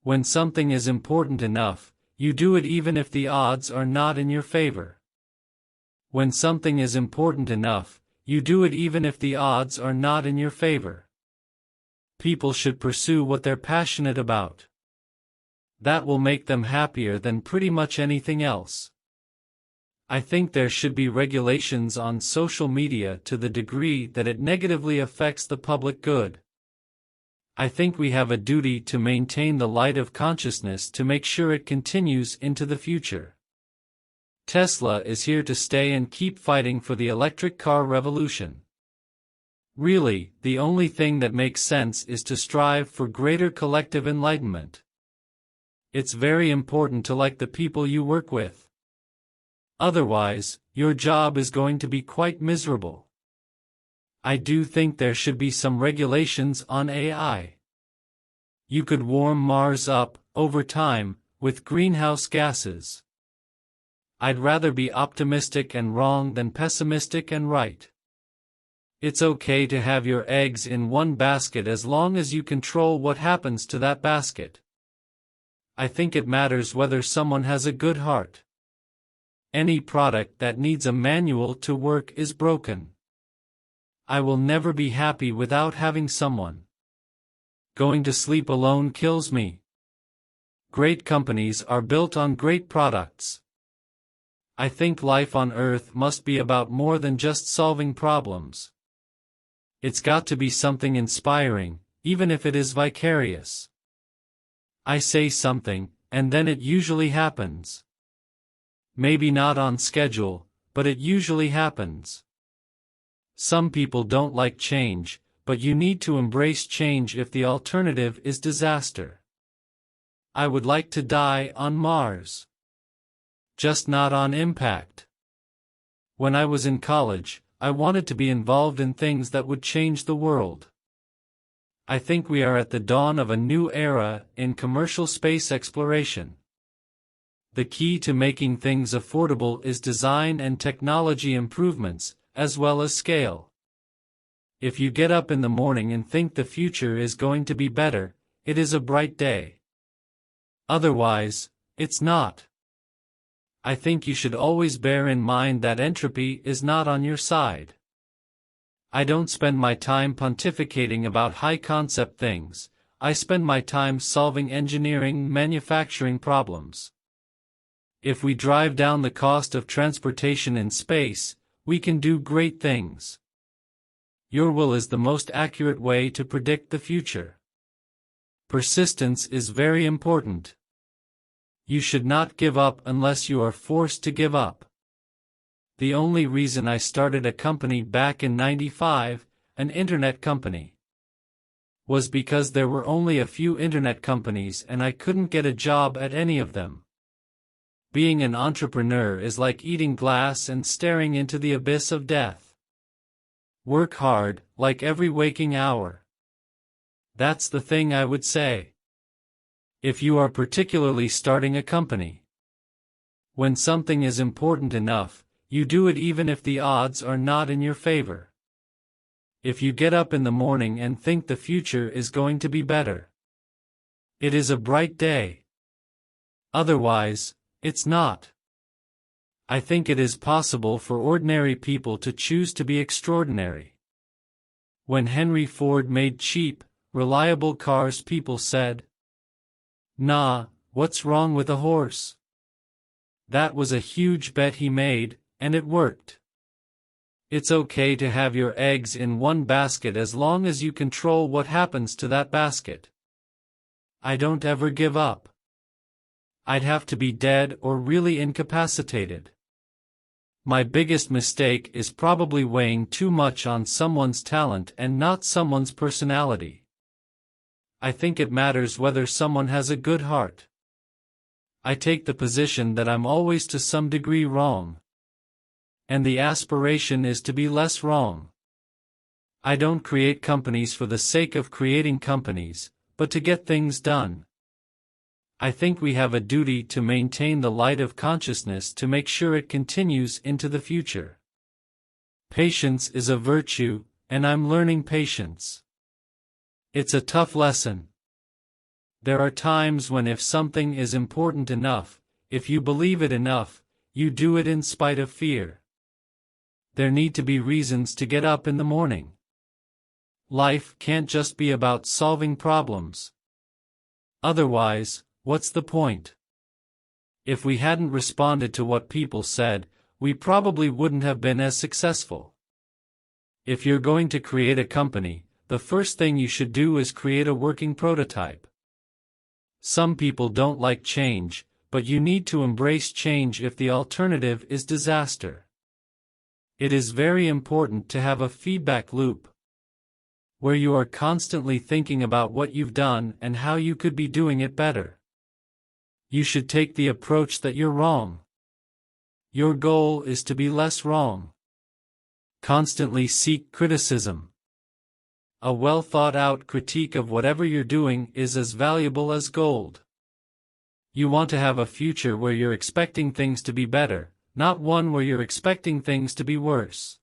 When something is important enough, you do it even if the odds are not in your favor. When something is important enough, you do it even if the odds are not in your favor. People should pursue what they're passionate about. That will make them happier than pretty much anything else. I think there should be regulations on social media to the degree that it negatively affects the public good. I think we have a duty to maintain the light of consciousness to make sure it continues into the future. Tesla is here to stay and keep fighting for the electric car revolution. Really, the only thing that makes sense is to strive for greater collective enlightenment. It's very important to like the people you work with. Otherwise, your job is going to be quite miserable. I do think there should be some regulations on AI. You could warm Mars up, over time, with greenhouse gases. I'd rather be optimistic and wrong than pessimistic and right. It's okay to have your eggs in one basket as long as you control what happens to that basket. I think it matters whether someone has a good heart. Any product that needs a manual to work is broken. I will never be happy without having someone. Going to sleep alone kills me. Great companies are built on great products. I think life on Earth must be about more than just solving problems. It's got to be something inspiring, even if it is vicarious. I say something, and then it usually happens. Maybe not on schedule, but it usually happens. Some people don't like change, but you need to embrace change if the alternative is disaster. I would like to die on Mars. Just not on impact. When I was in college, I wanted to be involved in things that would change the world. I think we are at the dawn of a new era in commercial space exploration. The key to making things affordable is design and technology improvements, as well as scale. If you get up in the morning and think the future is going to be better, it is a bright day. Otherwise, it's not. I think you should always bear in mind that entropy is not on your side. I don't spend my time pontificating about high-concept things, I spend my time solving engineering, manufacturing problems. If we drive down the cost of transportation in space, we can do great things. Your will is the most accurate way to predict the future. Persistence is very important. You should not give up unless you are forced to give up. The only reason I started a company back in '95, an internet company, was because there were only a few internet companies and I couldn't get a job at any of them. Being an entrepreneur is like eating glass and staring into the abyss of death. Work hard, like every waking hour. That's the thing I would say. If you are particularly starting a company. When something is important enough, you do it even if the odds are not in your favor. If you get up in the morning and think the future is going to be better, it is a bright day. Otherwise, it's not. I think it is possible for ordinary people to choose to be extraordinary. When Henry Ford made cheap, reliable cars, people said, "Nah, what's wrong with a horse?" That was a huge bet he made, and it worked. It's okay to have your eggs in one basket as long as you control what happens to that basket. I don't ever give up. I'd have to be dead or really incapacitated. My biggest mistake is probably weighing too much on someone's talent and not someone's personality. I think it matters whether someone has a good heart. I take the position that I'm always to some degree wrong. And the aspiration is to be less wrong. I don't create companies for the sake of creating companies, but to get things done. I think we have a duty to maintain the light of consciousness to make sure it continues into the future. Patience is a virtue, and I'm learning patience. It's a tough lesson. There are times when if something is important enough, if you believe it enough, you do it in spite of fear. There need to be reasons to get up in the morning. Life can't just be about solving problems. Otherwise, what's the point? If we hadn't responded to what people said, we probably wouldn't have been as successful. If you're going to create a company, the first thing you should do is create a working prototype. Some people don't like change, but you need to embrace change if the alternative is disaster. It is very important to have a feedback loop, where you are constantly thinking about what you've done and how you could be doing it better. You should take the approach that you're wrong. Your goal is to be less wrong. Constantly seek criticism. A well-thought-out critique of whatever you're doing is as valuable as gold. You want to have a future where you're expecting things to be better, not one where you're expecting things to be worse.